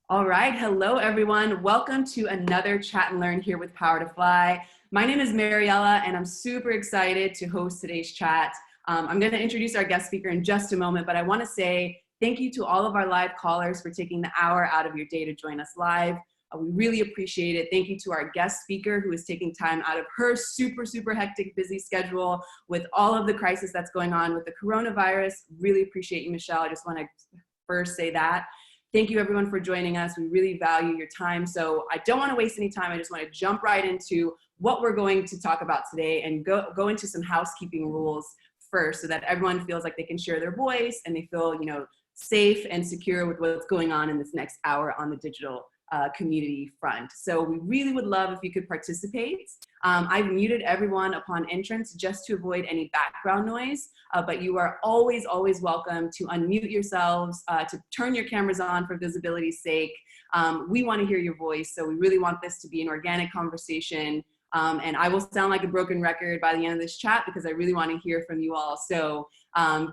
All right, hello everyone. Welcome to another Chat and Learn here with Power to Fly. My name is Mariella and I'm super excited to host today's chat. I'm going to introduce our guest speaker in just a moment, but I want to say thank you to all of our live callers for taking the hour out of your day to join us live. We really appreciate it. Thank you to our guest speaker who is taking time out of her super hectic, busy schedule with all of the crisis that's going on with the coronavirus. Really appreciate you, Michelle. I just want to first say that. Thank you everyone for joining us. We really value your time. So I don't want to waste any time. I just want to jump right into what we're going to talk about today and go into some housekeeping rules first so that everyone feels like they can share their voice and they feel, safe and secure with what's going on in this next hour on the digital community front. So we really would love if you could participate. I've muted everyone upon entrance just to avoid any background noise, but you are always welcome to unmute yourselves, to turn your cameras on for visibility's sake. We want to hear your voice, so we really want this to be an organic conversation. And I will sound like a broken record by the end of this chat because I really want to hear from you all. So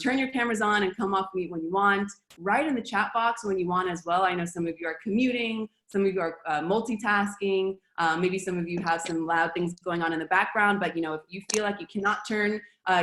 turn your cameras on and come off mute when you want. Write in the chat box when you want as well. I know some of you are commuting, some of you are multitasking, maybe some of you have some loud things going on in the background, but if you feel like you cannot turn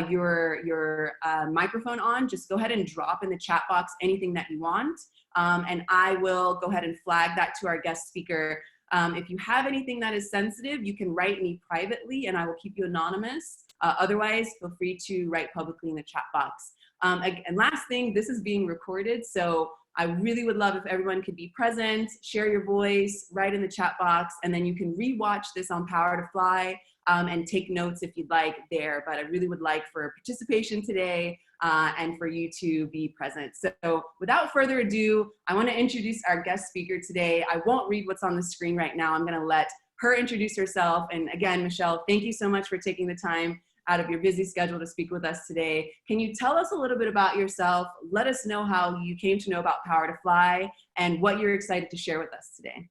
your microphone on, just go ahead and drop in the chat box anything that you want. And I will go ahead and flag that to our guest speaker. If you have anything that is sensitive, you can write me privately and I will keep you anonymous. Otherwise, feel free to write publicly in the chat box. And last thing, this is being recorded, so I really would love if everyone could be present, share your voice, write in the chat box, and then you can rewatch this on Power to Fly and take notes if you'd like there. But I really would like for participation today and for you to be present. So without further ado, I want to introduce our guest speaker today. I won't read what's on the screen right now. I'm going to let her introduce herself. And again, Michelle, thank you so much for taking the time out of your busy schedule to speak with us today. Can you tell us a little bit about yourself? Let us know how you came to know about Power to Fly and what you're excited to share with us today.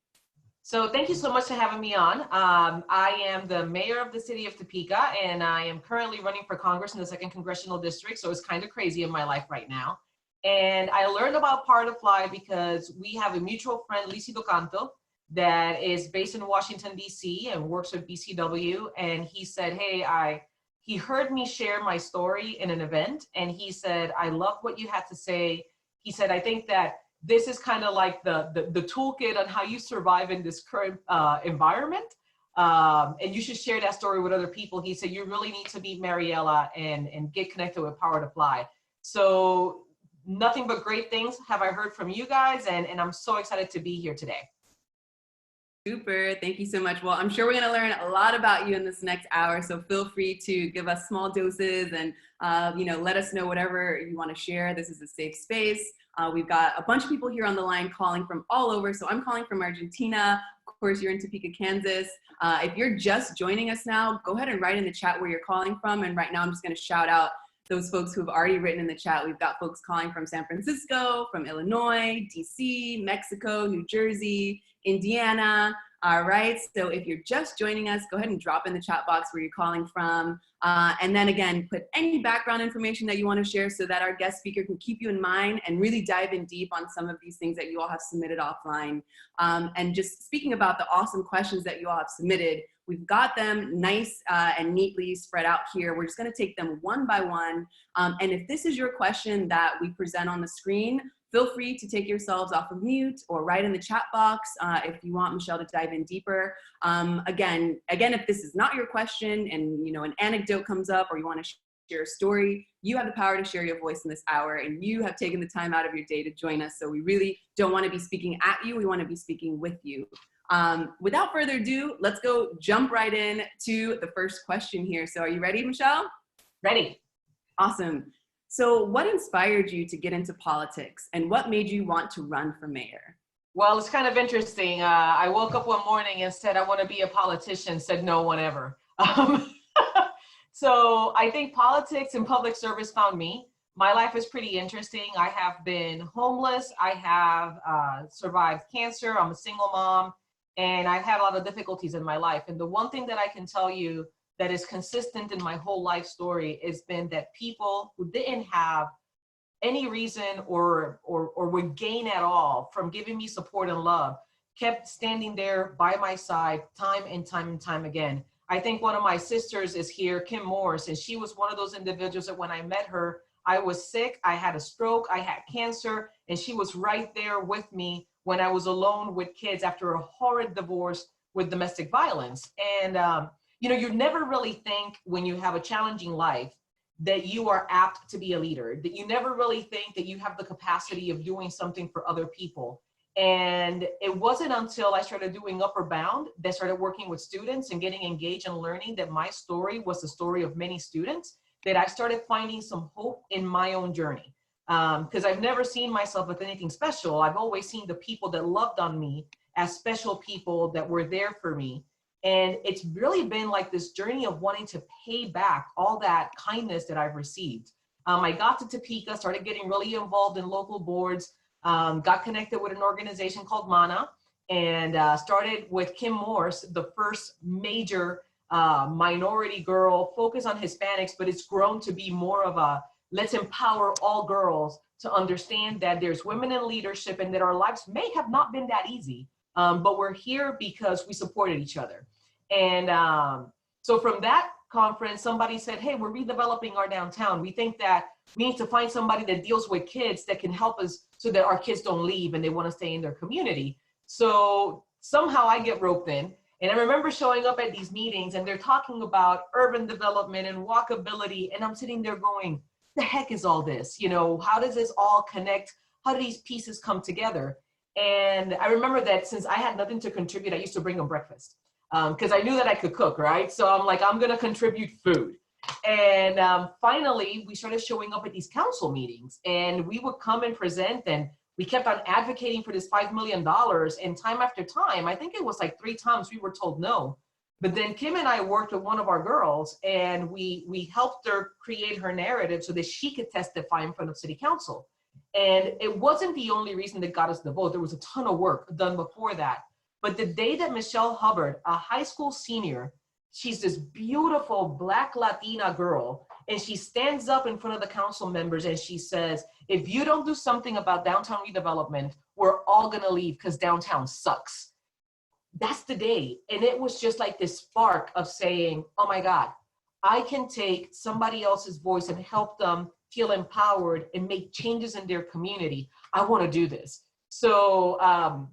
So thank you so much for having me on. I am the mayor of the city of Topeka, and I am currently running for Congress in the 2nd Congressional District, so it's kind of crazy in my life right now. And I learned about Power to Fly because we have a mutual friend, Lisi Canto, that is based in Washington, D.C. and works with BCW, and he said, hey, he heard me share my story in an event, and he said, I love what you had to say. He said, I think that this is kind of like the toolkit on how you survive in this current environment. And you should share that story with other people. He said, you really need to meet Mariella and get connected with Power to Fly. So nothing but great things have I heard from you guys, and I'm so excited to be here today. Super, thank you so much. Well, I'm sure we're gonna learn a lot about you in this next hour, so feel free to give us small doses and let us know whatever you wanna share. This is a safe space. We've got a bunch of people here on the line calling from all over. So I'm calling from Argentina. Of course, you're in Topeka, Kansas. If you're just joining us now, go ahead and write in the chat where you're calling from. And right now I'm just gonna shout out those folks who have already written in the chat. We've got folks calling from San Francisco, from Illinois, DC, Mexico, New Jersey, Indiana. All right, so if you're just joining us, go ahead and drop in the chat box where you're calling from. And then again, put any background information that you want to share so that our guest speaker can keep you in mind and really dive in deep on some of these things that you all have submitted offline. And just speaking about the awesome questions that you all have submitted, we've got them nice and neatly spread out here. We're just going to take them one by one. And if this is your question that we present on the screen, feel free to take yourselves off of mute or write in the chat box if you want Michelle to dive in deeper. Again, if this is not your question and an anecdote comes up or you want to share a story, you have the power to share your voice in this hour, and you have taken the time out of your day to join us. So we really don't want to be speaking at you. We want to be speaking with you. Without further ado, let's go jump right in to the first question here. So are you ready, Michelle? Ready. Awesome. So what inspired you to get into politics and what made you want to run for mayor? Well, it's kind of interesting. I woke up one morning and said, I want to be a politician, said no one ever. So I think politics and public service found me. My life is pretty interesting. I have been homeless. I have survived cancer. I'm a single mom, and I've had a lot of difficulties in my life. And the one thing that I can tell you that is consistent in my whole life story has been that people who didn't have any reason or would gain at all from giving me support and love, kept standing there by my side time and time and time again. I think one of my sisters is here, Kim Morris, and she was one of those individuals that when I met her, I was sick, I had a stroke, I had cancer, and she was right there with me when I was alone with kids after a horrid divorce with domestic violence. And, you know, you never really think when you have a challenging life that you are apt to be a leader, that you never really think that you have the capacity of doing something for other people. And it wasn't until I started doing Upper Bound that started working with students and getting engaged and learning that my story was the story of many students, that I started finding some hope in my own journey. Because I've never seen myself as anything special. I've always seen the people that loved on me as special people that were there for me. And it's really been like this journey of wanting to pay back all that kindness that I've received. I got to Topeka, started getting really involved in local boards, got connected with an organization called MANA, and started with Kim Morse, the first major minority girl focus on Hispanics, but it's grown to be more of a let's empower all girls to understand that there's women in leadership and that our lives may have not been that easy, but we're here because we supported each other. And so from that conference, somebody said, hey, we're redeveloping our downtown. We think that we need to find somebody that deals with kids that can help us so that our kids don't leave and they want to stay in their community. So somehow I get roped in. And I remember showing up at these meetings and they're talking about urban development and walkability. And I'm sitting there going, the heck is all this? You know, how does this all connect? How do these pieces come together? And I remember that since I had nothing to contribute, I used to bring them breakfast because I knew that I could cook, right? So I'm like, I'm going to contribute food. And finally, we started showing up at these council meetings and we would come and present, and we kept on advocating for this $5 million. And time after time, I think it was like 3 times we were told no. But then Kim and I worked with one of our girls and we helped her create her narrative so that she could testify in front of city council. And it wasn't the only reason that got us the vote. There was a ton of work done before that. But the day that Michelle Hubbard, a high school senior, she's this beautiful Black Latina girl, and she stands up in front of the council members and she says, if you don't do something about downtown redevelopment, we're all gonna leave because downtown sucks. That's the day. And it was just like this spark of saying, oh my God, I can take somebody else's voice and help them feel empowered and make changes in their community. I want to do this. So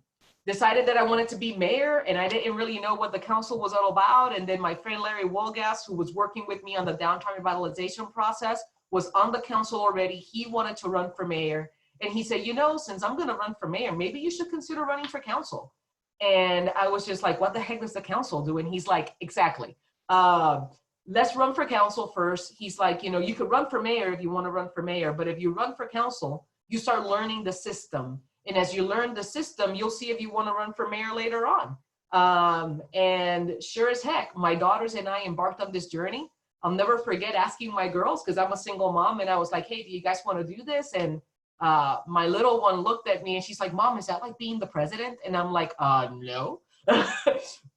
decided that I wanted to be mayor, and I didn't really know what the council was all about. And then my friend Larry Wolgass, who was working with me on the downtown revitalization process, was on the council already. He wanted to run for mayor. And he said, you know, since I'm going to run for mayor, maybe you should consider running for council. And I was just like, what the heck does the council do? And he's like, exactly. Let's run for council first. He's like, you know, you could run for mayor if you want to run for mayor, but if you run for council, you start learning the system. And as you learn the system, you'll see if you want to run for mayor later on. And sure as heck, my daughters and I embarked on this journey. I'll never forget asking my girls, because I'm a single mom, and I was like, hey, do you guys want to do this? And my little one looked at me and she's like, Mom, is that like being the president? And I'm like, no.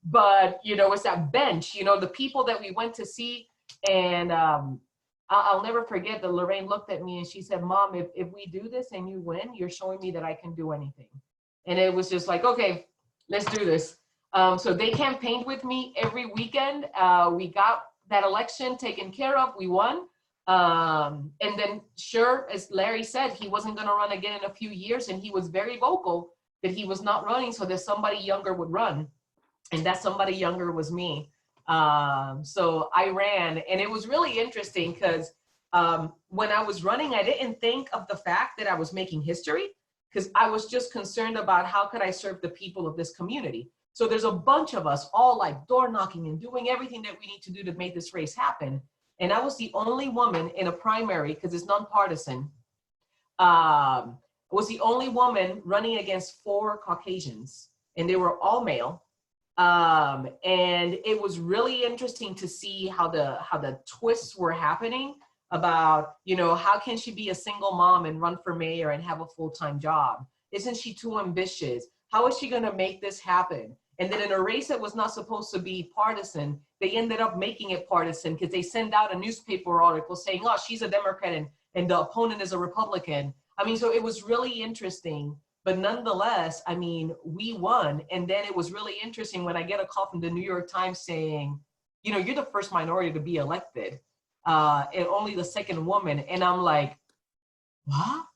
But, you know, it's that bench, you know, the people that we went to see. And I'll never forget that Lorraine looked at me and she said, Mom, if we do this and you win, you're showing me that I can do anything. And it was just like, okay, let's do this. So they campaigned with me every weekend. We got that election taken care of. We won. And then sure, as Larry said, he wasn't going to run again in a few years. And he was very vocal that he was not running so that somebody younger would run. And that somebody younger was me. So I ran, and it was really interesting because when I was running, I didn't think of the fact that I was making history, because I was just concerned about how could I serve the people of this community. So there's a bunch of us all like door knocking and doing everything that we need to do to make this race happen. And I was the only woman in a primary, because it's nonpartisan. Was the only woman running against 4 Caucasians, and they were all male. And it was really interesting to see how the twists were happening about, you know, how can she be a single mom and run for mayor and have a full-time job? Isn't she too ambitious? How is she going to make this happen? And then in a race that was not supposed to be partisan, they ended up making it partisan because they sent out a newspaper article saying, oh, she's a Democrat and and the opponent is a Republican. I mean, so it was really interesting, but nonetheless, I mean, we won. And then it was really interesting when I get a call from the New York Times saying, you know, you're the first minority to be elected, and only the second woman. And I'm like, what?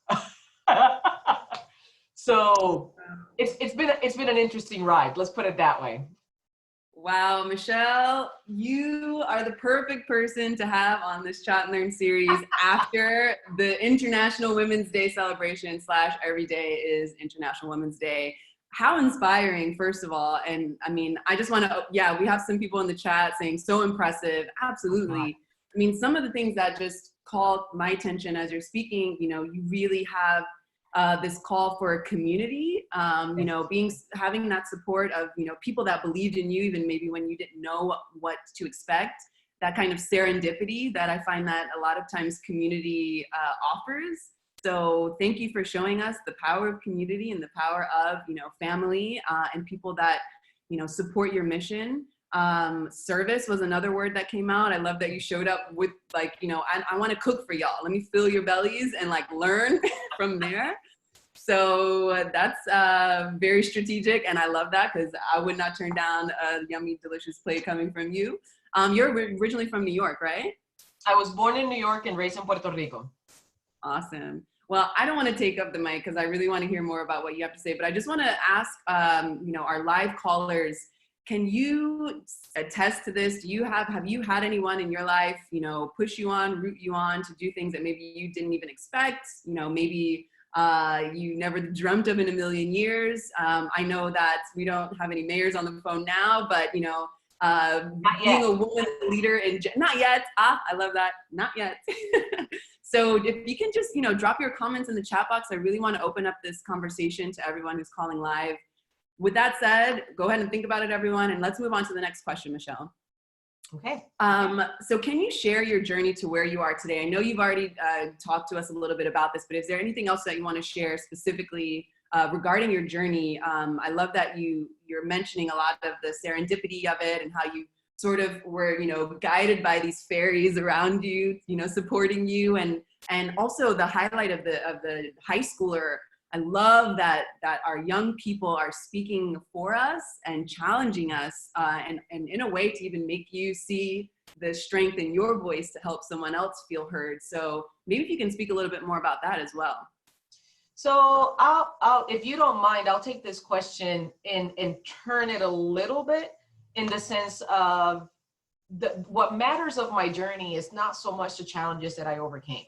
So it's been an interesting ride. Let's put it that way. Wow, Michelle, you are the perfect person to have on this Chat and Learn series after the International Women's Day celebration / every day is International Women's Day. How inspiring, first of all. And I mean, I just want to, yeah, we have some people in the chat saying so impressive. Absolutely. I mean, some of the things that just called my attention as you're speaking, you know, you really have this call for a community, you know, having that support of, you know, people that believed in you, even maybe when you didn't know what to expect, that kind of serendipity that I find that a lot of times community offers. So thank you for showing us the power of community and the power of, you know, family and people that, you know, support your mission. Service was another word that came out. I love that you showed up with like, you know, I want to cook for y'all. Let me fill your bellies and like learn from there. So that's very strategic. And I love that because I would not turn down a yummy, delicious plate coming from you. You're originally from New York, right? I was born in New York and raised in Puerto Rico. Awesome. Well, I don't want to take up the mic because I really want to hear more about what you have to say, but I just want to ask, you know, our live callers, can you attest to this? Have you had anyone in your life, you know, push you on, root you on to do things that maybe you didn't even expect? You know, maybe you never dreamt of in a million years. I know that we don't have any mayors on the phone now, but you know, being a woman leader not yet. I love that. Not yet. So if you can just, you know, drop your comments in the chat box. I really want to open up this conversation to everyone who's calling live. With that said, go ahead and think about it, everyone, and let's move on to the next question, Michelle. Okay. So can you share your journey to where you are today? I know you've already talked to us a little bit about this, but is there anything else that you want to share specifically regarding your journey? I love that you're mentioning a lot of the serendipity of it and how you sort of were, you know, guided by these fairies around you, you know, supporting you, and also the highlight of the high schooler. I love that our young people are speaking for us and challenging us and in a way to even make you see the strength in your voice to help someone else feel heard. So maybe if you can speak a little bit more about that as well. So I'll if you don't mind, I'll take this question and turn it a little bit in the sense of what matters of my journey is not so much the challenges that I overcame.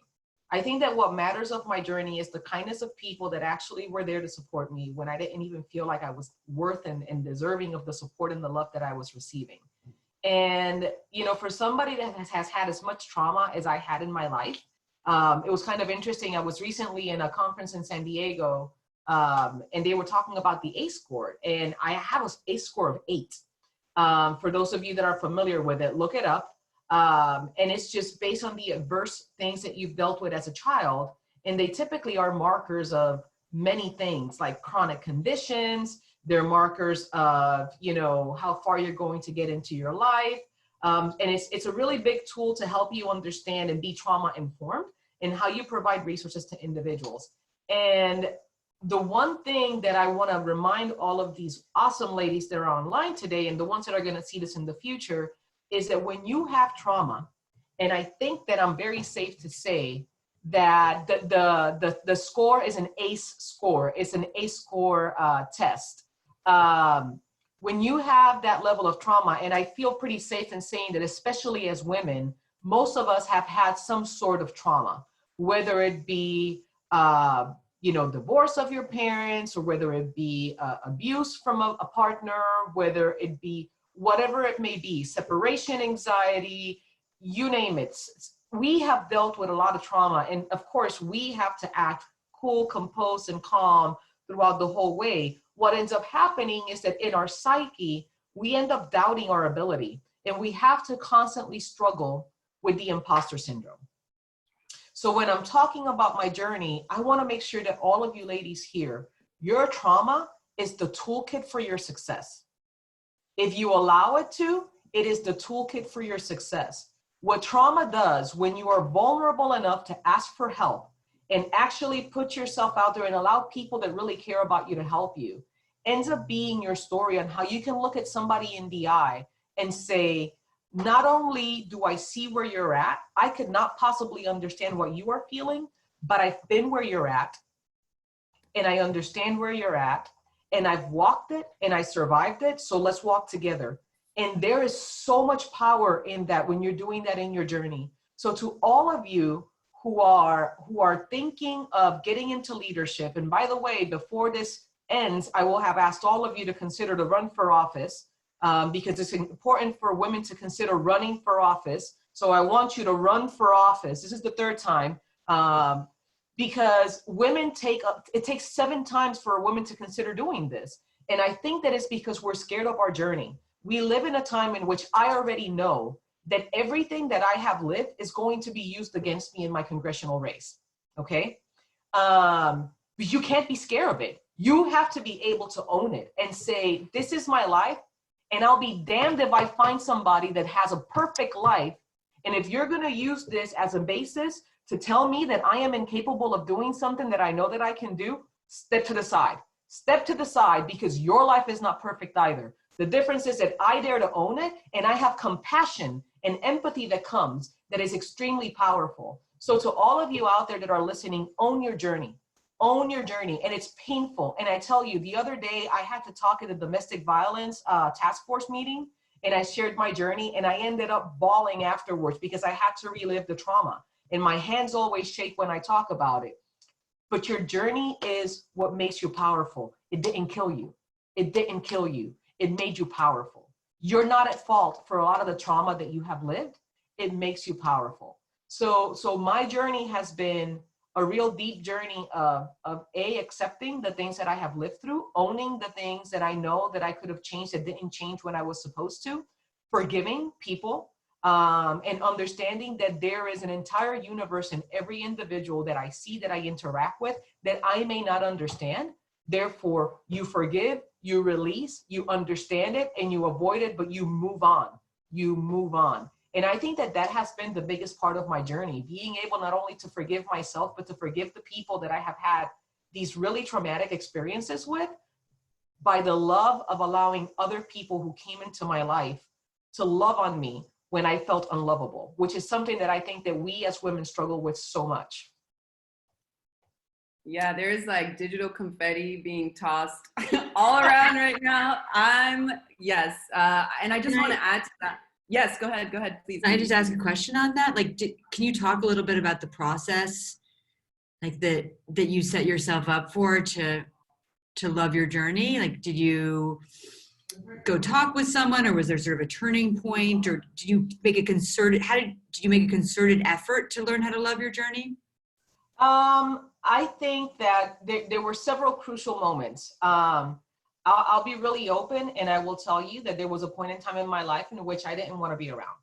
I think that what matters of my journey is the kindness of people that actually were there to support me when I didn't even feel like I was worth and deserving of the support and the love that I was receiving. And, you know, for somebody that has had as much trauma as I had in my life, it was kind of interesting. I was recently in a conference in San Diego, and they were talking about the ACE score, and I have an ACE score of 8. For those of you that are familiar with it, look it up. And it's just based on the adverse things that you've dealt with as a child. And they typically are markers of many things like chronic conditions. They're markers of, you know, how far you're going to get into your life. And it's a really big tool to help you understand and be trauma informed and how you provide resources to individuals. And the one thing that I want to remind all of these awesome ladies that are online today and the ones that are going to see this in the future is that when you have trauma, and I think that I'm very safe to say that the score is an ACE score. It's an ACE score test. When you have that level of trauma, and I feel pretty safe in saying that, especially as women, most of us have had some sort of trauma, whether it be you know, divorce of your parents, or whether it be abuse from a partner, whether it be whatever it may be, separation anxiety, you name it. We have dealt with a lot of trauma. And of course, we have to act cool, composed, and calm throughout the whole way. What ends up happening is that in our psyche, we end up doubting our ability. And we have to constantly struggle with the imposter syndrome. So when I'm talking about my journey, I want to make sure that all of you ladies here, your trauma is the toolkit for your success. If you allow it to, it is the toolkit for your success. what trauma does when you are vulnerable enough to ask for help and actually put yourself out there and allow people that really care about you to help you, ends up being your story on how you can look at somebody in the eye and say, not only do I see where you're at, I could not possibly understand what you are feeling, but I've been where you're at and I understand where you're at and I've walked it and I survived it. So let's walk together. And there is so much power in that when you're doing that in your journey. So to all of you who are thinking of getting into leadership, and by the way, before this ends, I will have asked all of you to consider to run for office, because it's important for women to consider running for office. So I want you to run for office. This is the third time, because women it takes 7 times for a woman to consider doing this. And I think that it's because we're scared of our journey. We live in a time in which I already know that everything that I have lived is going to be used against me in my congressional race, okay? But you can't be scared of it. You have to be able to own it and say, this is my life, and I'll be damned if I find somebody that has a perfect life. And if you're gonna use this as a basis to tell me that I am incapable of doing something that I know that I can do, step to the side. Step to the side, because your life is not perfect either. The difference is that I dare to own it, and I have compassion and empathy that comes that is extremely powerful. So to all of you out there that are listening, own your journey. Own your journey, and it's painful. And I tell you, the other day I had to talk at a domestic violence task force meeting, and I shared my journey, and I ended up bawling afterwards because I had to relive the trauma. And my hands always shake when I talk about it. But your journey is what makes you powerful. It didn't kill you. It didn't kill you. It made you powerful. You're not at fault for a lot of the trauma that you have lived. It makes you powerful. So my journey has been a real deep journey of accepting the things that I have lived through, owning the things that I know that I could have changed that didn't change when I was supposed to, forgiving people, and understanding that there is an entire universe in every individual that I see, that I interact with, that I may not understand. Therefore, you forgive, you release, you understand it, and you avoid it, but you move on. You move on. And I think that that has been the biggest part of my journey, being able not only to forgive myself, but to forgive the people that I have had these really traumatic experiences with, by the love of allowing other people who came into my life to love on me when I felt unlovable, which is something that I think that we as women struggle with so much. Yeah, there's like digital confetti being tossed all around right now. Yes. And I just want to add to that. Yes, go ahead, please. Can I just ask a question on that? Like, can you talk a little bit about the process, like that you set yourself up for to love your journey? Like, did you go talk with someone, or was there sort of a turning point, or did you make a concerted, did you make a concerted effort to learn how to love your journey? I think that there were several crucial moments. I'll be really open, and I will tell you that there was a point in time in my life in which I didn't want to be around.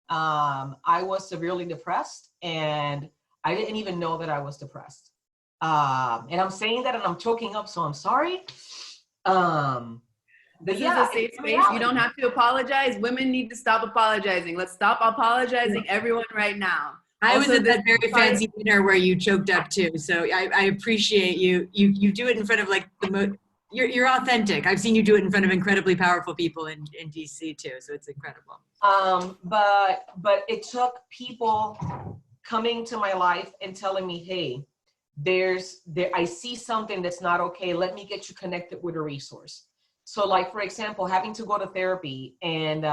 I was severely depressed, and I didn't even know that I was depressed. And I'm saying that and I'm choking up, so I'm sorry. This is a safe space. You don't have to apologize. Women need to stop apologizing. Let's stop apologizing, everyone, right now. I was at that very fancy dinner where you choked up too, so I appreciate you. You do it in front of like you're authentic. I've seen you do it in front of incredibly powerful people in DC too, so it's incredible. But it took people coming to my life and telling me, hey, I see something that's not okay. Let me get you connected with a resource. So like, for example, having to go to therapy and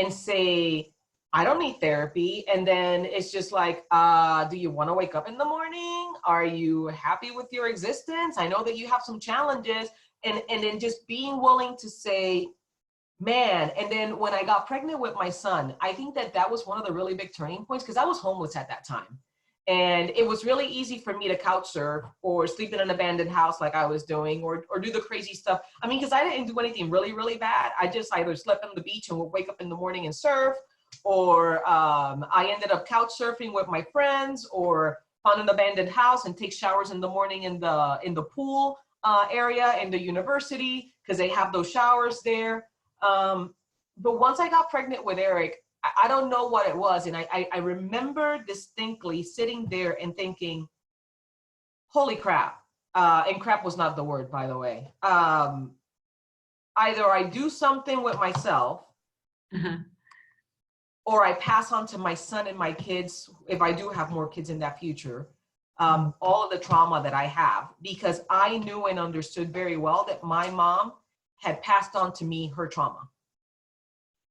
say, I don't need therapy. And then it's just like, do you want to wake up in the morning? Are you happy with your existence? I know that you have some challenges. And then just being willing to say, man. And then when I got pregnant with my son, I think that was one of the really big turning points, because I was homeless at that time. And it was really easy for me to couch surf or sleep in an abandoned house like I was doing, or do the crazy stuff. I mean, because I didn't do anything really, really bad. I just either slept on the beach and would wake up in the morning and surf, or I ended up couch surfing with my friends, or found an abandoned house and take showers in the morning in the pool area in the university, because they have those showers there. But once I got pregnant with Eric, I don't know what it was. And I remember distinctly sitting there and thinking, holy crap. And crap was not the word, by the way. Either I do something with myself, Uh-huh. or I pass on to my son and my kids, if I do have more kids in that future, all of the trauma that I have, because I knew and understood very well that my mom had passed on to me her trauma.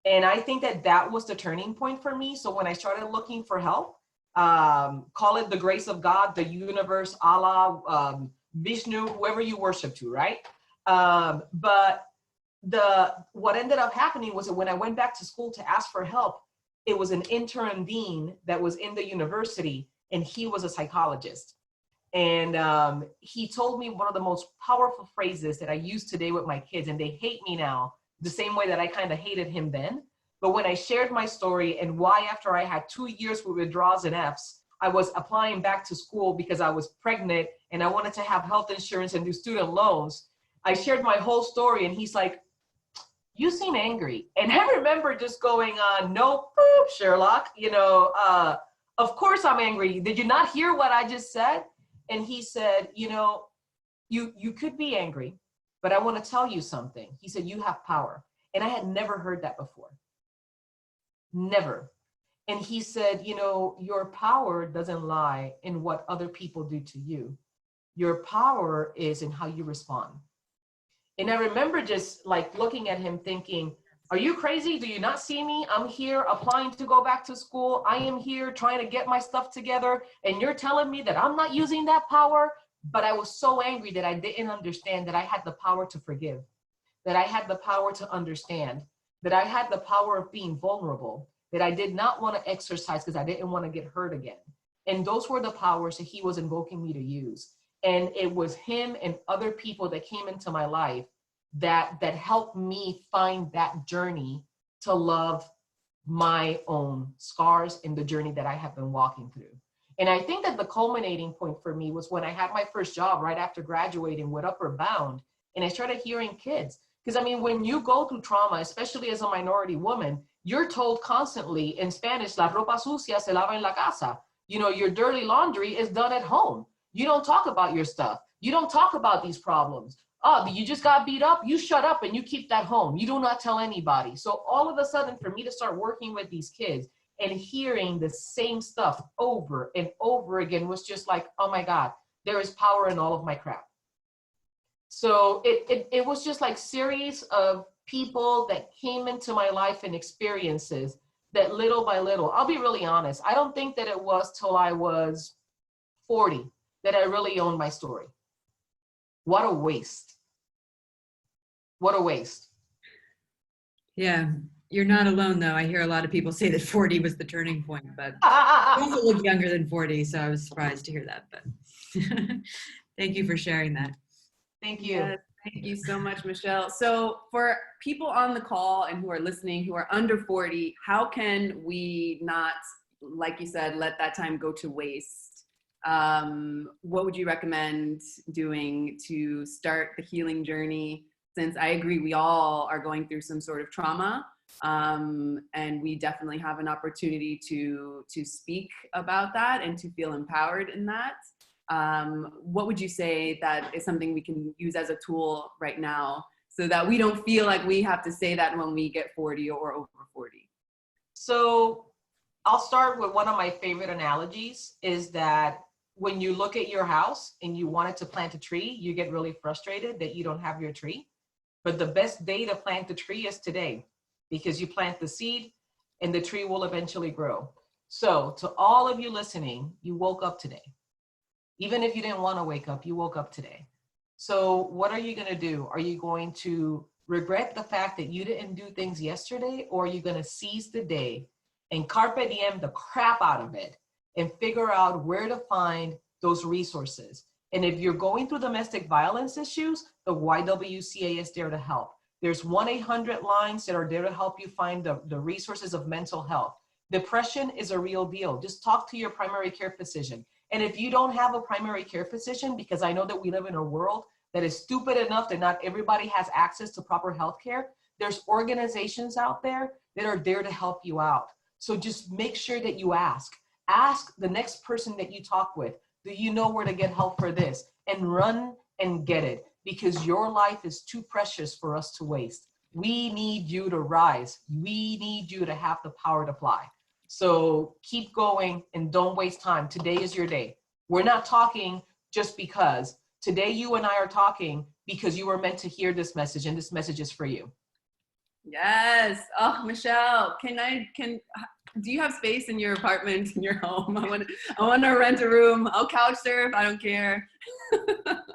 And I think that that was the turning point for me. So when I started looking for help, call it the grace of God, the universe, Allah, Vishnu, whoever you worship to, right? But what ended up happening was that when I went back to school to ask for help, it was an interim dean that was in the university, and he was a psychologist. And he told me one of the most powerful phrases that I use today with my kids, and they hate me now the same way that I kind of hated him then. But when I shared my story and why after I had 2 years with withdrawals and Fs, I was applying back to school because I was pregnant and I wanted to have health insurance and do student loans, I shared my whole story, and he's like, you seem angry. And I remember just going on, no, boop, Sherlock, of course I'm angry. Did you not hear what I just said? And he said, you could be angry, but I want to tell you something. He said, you have power. And I had never heard that before. Never. And he said, your power doesn't lie in what other people do to you. Your power is in how you respond. And I remember just like looking at him thinking, are you crazy? Do you not see me? I'm here applying to go back to school. I am here trying to get my stuff together. And you're telling me that I'm not using that power? But I was so angry that I didn't understand that I had the power to forgive, that I had the power to understand, that I had the power of being vulnerable, that I did not want to exercise because I didn't want to get hurt again. And those were the powers that he was invoking me to use. And it was him and other people that came into my life that helped me find that journey to love my own scars and the journey that I have been walking through. And I think that the culminating point for me was when I had my first job right after graduating with Upward Bound, and I started hearing kids. Because I mean, when you go through trauma, especially as a minority woman, you're told constantly in Spanish, la ropa sucia se lava en la casa. Your dirty laundry is done at home. You don't talk about your stuff. You don't talk about these problems. Oh, you just got beat up. You shut up and you keep that home. You do not tell anybody. So all of a sudden, for me to start working with these kids and hearing the same stuff over and over again was just like, oh my God, there is power in all of my crap. So it was just like series of people that came into my life and experiences that little by little, I'll be really honest, I don't think that it was till I was 40 that I really owned my story. What a waste. What a waste. Yeah, you're not alone though. I hear a lot of people say that 40 was the turning point, but you also look younger than 40, so I was surprised to hear that. But thank you for sharing that. Thank you. Yes, thank you so much, Michelle. So for people on the call and who are listening, who are under 40, how can we not, like you said, let that time go to waste? What would you recommend doing to start the healing journey? Since I agree, we all are going through some sort of trauma, and we definitely have an opportunity to speak about that and to feel empowered in that. What would you say that is something we can use as a tool right now so that we don't feel like we have to say that when we get 40 or over 40? So I'll start with one of my favorite analogies is that when you look at your house and you wanted to plant a tree, you get really frustrated that you don't have your tree. But the best day to plant the tree is today, because you plant the seed and the tree will eventually grow. So to all of you listening, you woke up today. Even if you didn't want to wake up, you woke up today. So what are you going to do? Are you going to regret the fact that you didn't do things yesterday, or are you going to seize the day and carpe diem the crap out of it and figure out where to find those resources? And if you're going through domestic violence issues, the YWCA is there to help. There's 1-800 lines that are there to help you find the resources of mental health. Depression is a real deal. Just talk to your primary care physician. And if you don't have a primary care physician, because I know that we live in a world that is stupid enough that not everybody has access to proper health care, there's organizations out there that are there to help you out. So just make sure that you ask. Ask the next person that you talk with, do you know where to get help for this? And run and get it, because your life is too precious for us to waste. We need you to rise. We need you to have the power to fly. So keep going and don't waste time. Today is your day. We're not talking just because. Today you and I are talking because you were meant to hear this message, and this message is for you. Yes. Oh, Michelle, do you have space in your apartment, in your home? I want to rent a room. I'll couch surf. I don't care.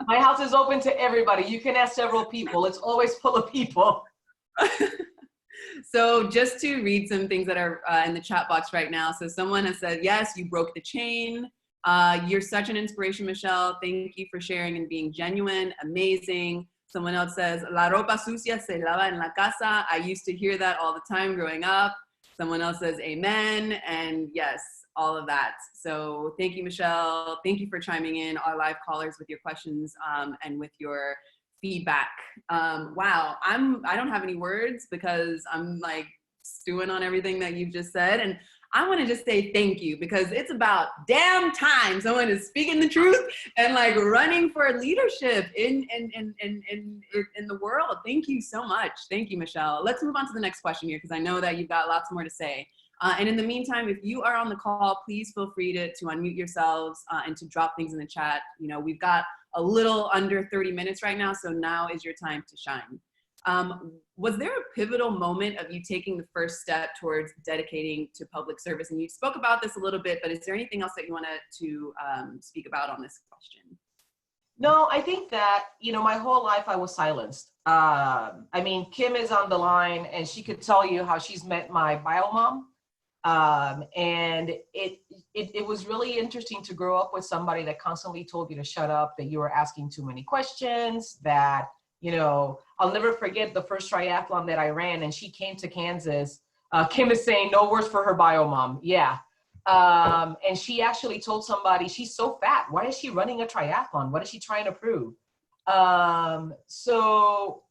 My house is open to everybody. You can ask several people. It's always full of people. So just to read some things that are in the chat box right now. So someone has said, yes, you broke the chain. You're such an inspiration, Michelle. Thank you for sharing and being genuine. Amazing. Someone else says, la ropa sucia se lava en la casa. I used to hear that all the time growing up. Someone else says, amen. And yes, all of that. So thank you, Michelle. Thank you for chiming in, our live callers, with your questions and with your feedback. Wow, I don't have any words because I'm like stewing on everything that you've just said. And I want to just say thank you, because it's about damn time someone is speaking the truth and like running for leadership in the world. Thank you so much. Thank you, Michelle. Let's move on to the next question here, because I know that you've got lots more to say. And in the meantime, if you are on the call, please feel free to unmute yourselves and to drop things in the chat. You know, we've got a little under 30 minutes right now, so now is your time to shine. Was there a pivotal moment of you taking the first step towards dedicating to public service? And you spoke about this a little bit, but is there anything else that you wanted to speak about on this question? No, I think that, you know, my whole life I was silenced. I mean, Kim is on the line and she could tell you how she's met my bio mom. And it was really interesting to grow up with somebody that constantly told you to shut up, that you were asking too many questions, that, you know, I'll never forget the first triathlon that I ran, and she came to Kansas. Kim is saying no words for her bio mom. Yeah. And she actually told somebody, she's so fat. Why is she running a triathlon? What is she trying to prove? So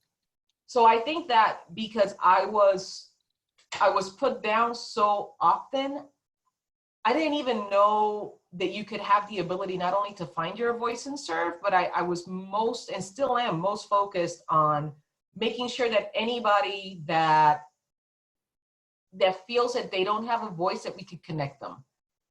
I think that because I was put down so often, I didn't even know that you could have the ability not only to find your voice and serve, but I was most, and still am most, focused on making sure that anybody that feels that they don't have a voice, that we could connect them.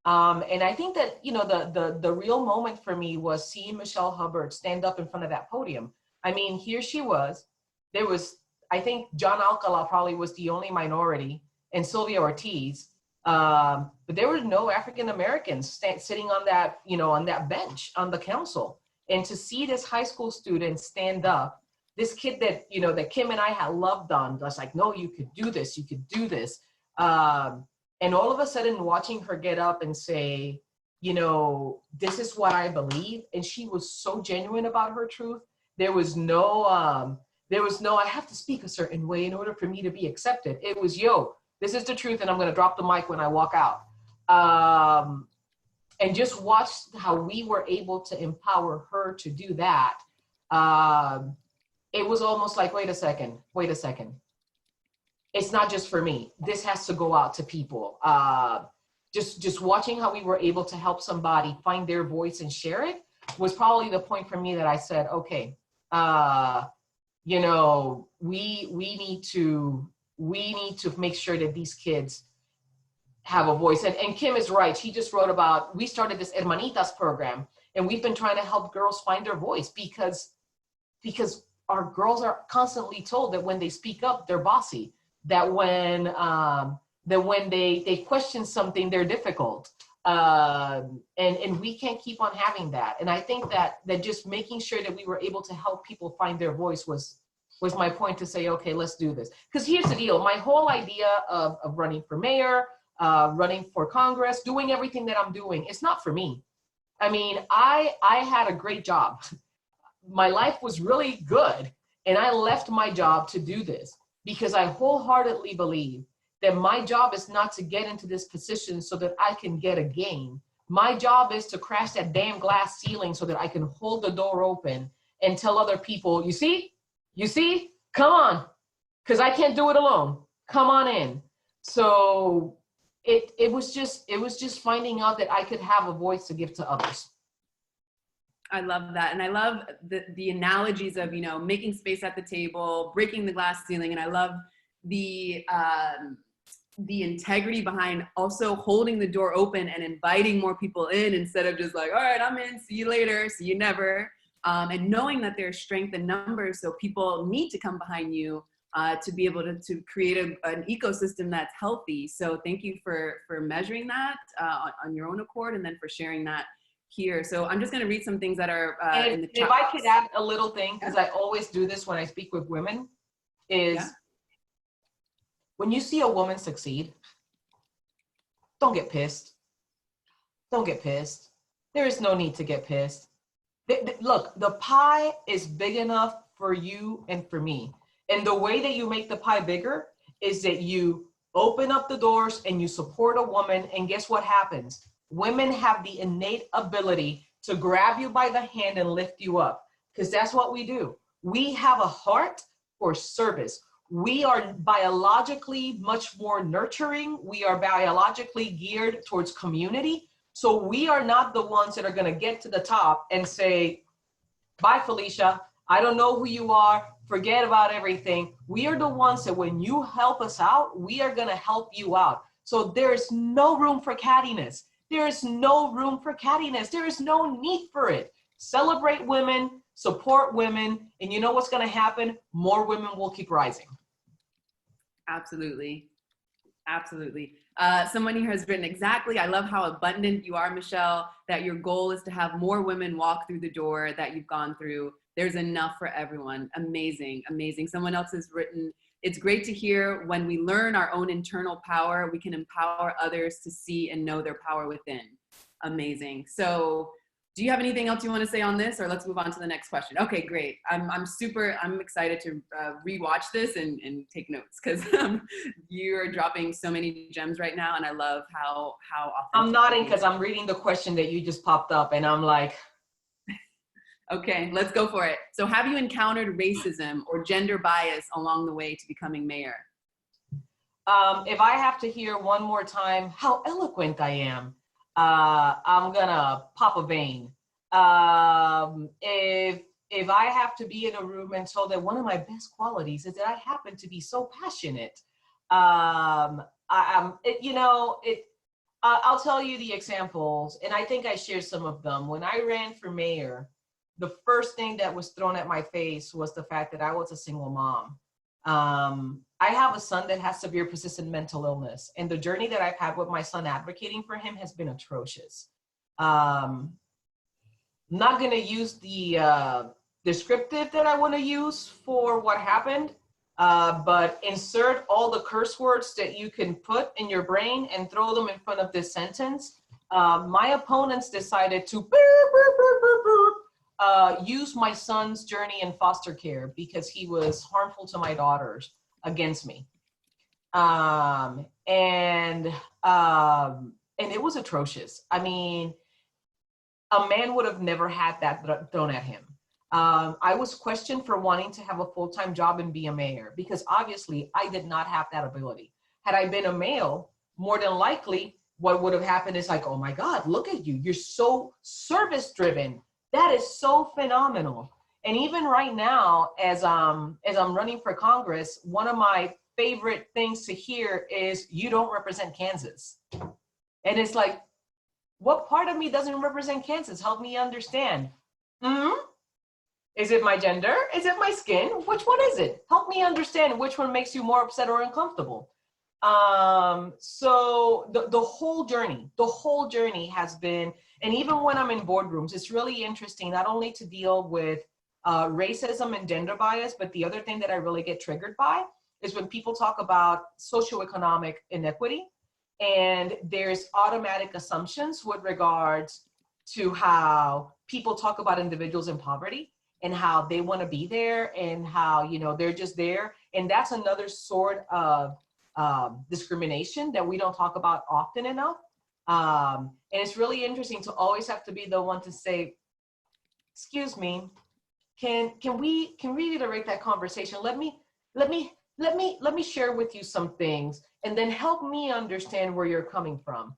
And I think that, you know, the real moment for me was seeing Michelle Hubbard stand up in front of that podium. I mean, here she was. There was, I think John Alcala probably was the only minority, and Sylvia Ortiz. But there were no African Americans sitting on that, you know, on that bench on the council. And to see this high school student stand up, this kid that, you know, that Kim and I had loved on, was like, no, you could do this, you could do this. And all of a sudden watching her get up and say, you know, this is what I believe. And she was so genuine about her truth. There was no, I have to speak a certain way in order for me to be accepted. It was, yo, this is the truth, and I'm going to drop the mic when I walk out. And just watch how we were able to empower her to do that. It was almost like, wait a second. It's not just for me. This has to go out to people. Just watching how we were able to help somebody find their voice and share it was probably the point for me that I said, okay, you know, we need to make sure that these kids have a voice. And Kim is right. She just wrote about, we started this Hermanitas program, and we've been trying to help girls find their voice because our girls are constantly told that when they speak up, they're bossy, that when they question something, they're difficult. And we can't keep on having that. And I think that just making sure that we were able to help people find their voice was my point to say, okay, let's do this. Because here's the deal. My whole idea of running for mayor, running for Congress, doing everything that I'm doing, it's not for me. I mean, I had a great job. My life was really good. And I left my job to do this because I wholeheartedly believe that my job is not to get into this position so that I can get a gain. My job is to crash that damn glass ceiling so that I can hold the door open and tell other people, you see, come on, because I can't do it alone. Come on in. So it was just finding out that I could have a voice to give to others. I love that. And I love the analogies of, you know, making space at the table, breaking the glass ceiling. And I love the integrity behind also holding the door open and inviting more people in instead of just like, all right, I'm in, see you later, see you never. And knowing that there's strength in numbers, so people need to come behind you to be able to create an ecosystem that's healthy. So thank you for measuring that on your own accord, and then for sharing that here. So I'm just going to read some things that are in the chat. If I could add a little thing, because I always do this when I speak with women, is when you see a woman succeed, don't get pissed. Don't get pissed. There is no need to get pissed. Look, the pie is big enough for you and for me. And the way that you make the pie bigger is that you open up the doors and you support a woman, and guess what happens? Women have the innate ability to grab you by the hand and lift you up, because that's what we do. We have a heart for service. We are biologically much more nurturing. We are biologically geared towards community. So we are not the ones that are going to get to the top and say, bye, Felicia, I don't know who you are, forget about everything. We are the ones that when you help us out, we are going to help you out. So there's no room for cattiness. There is no room for cattiness. There is no need for it. Celebrate women, support women, and you know what's going to happen? More women will keep rising. Absolutely. Absolutely. Someone here has written, exactly. I love how abundant you are, Michelle, that your goal is to have more women walk through the door that you've gone through. There's enough for everyone. Amazing, amazing. Someone else has written, it's great to hear when we learn our own internal power, we can empower others to see and know their power within. Amazing. So do you have anything else you want to say on this, or let's move on to the next question? Okay, great. I'm excited to rewatch this and take notes, because you're dropping so many gems right now, and I love how authentic. I'm nodding because I'm reading the question that you just popped up, and I'm like, okay, let's go for it. So have you encountered racism or gender bias along the way to becoming mayor? If I have to hear one more time how eloquent I am, I'm gonna pop a vein. If I have to be in a room and told that one of my best qualities is that I happen to be so passionate, I'll tell you the examples, and I think I shared some of them. When I ran for mayor, the first thing that was thrown at my face was the fact that I was a single mom. I have a son that has severe persistent mental illness, and the journey that I've had with my son advocating for him has been atrocious. Not going to use the descriptive that I want to use for what happened, but insert all the curse words that you can put in your brain and throw them in front of this sentence. My opponents decided to use my son's journey in foster care because he was harmful to my daughters against me. And it was atrocious. I mean, a man would have never had that thrown at him. I was questioned for wanting to have a full-time job and be a mayor, because obviously I did not have that ability. Had I been a male, more than likely what would have happened is like, oh my God, look at you. You're so service-driven. That is so phenomenal. And even right now, as I'm running for Congress, one of my favorite things to hear is, you don't represent Kansas. And it's like, what part of me doesn't represent Kansas? Help me understand. Is it my gender? Is it my skin? Which one is it? Help me understand which one makes you more upset or uncomfortable. So the whole journey has been, and even when I'm in boardrooms, it's really interesting, not only to deal with racism and gender bias, but the other thing that I really get triggered by is when people talk about socioeconomic inequity, and there's automatic assumptions with regards to how people talk about individuals in poverty and how they want to be there and how, you know, they're just there. And that's another sort of discrimination that we don't talk about often enough. And it's really interesting to always have to be the one to say, excuse me, can we reiterate that conversation? Let me let me share with you some things, and then help me understand where you're coming from,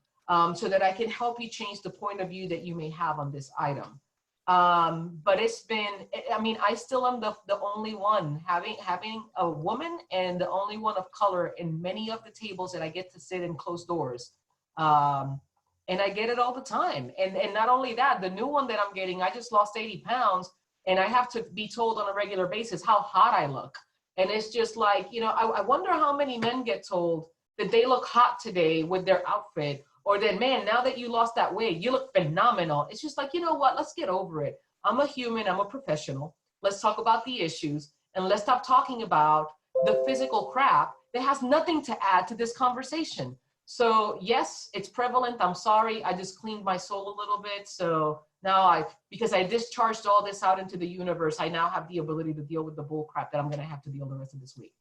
so that I can help you change the point of view that you may have on this item. But it's been, I mean, I still am the only one having a woman and the only one of color in many of the tables that I get to sit in closed doors. And I get it all the time. And not only that, the new one that I'm getting, I just lost 80 pounds, and I have to be told on a regular basis how hot I look. And it's just like, you know, I wonder how many men get told that they look hot today with their outfit, or that, man, now that you lost that weight, you look phenomenal. It's just like, you know what, let's get over it. I'm a human, I'm a professional. Let's talk about the issues, and let's stop talking about the physical crap that has nothing to add to this conversation. So yes, it's prevalent. I'm sorry. I just cleaned my soul a little bit. So now because I discharged all this out into the universe, I now have the ability to deal with the bull crap that I'm going to have to deal the rest of this week.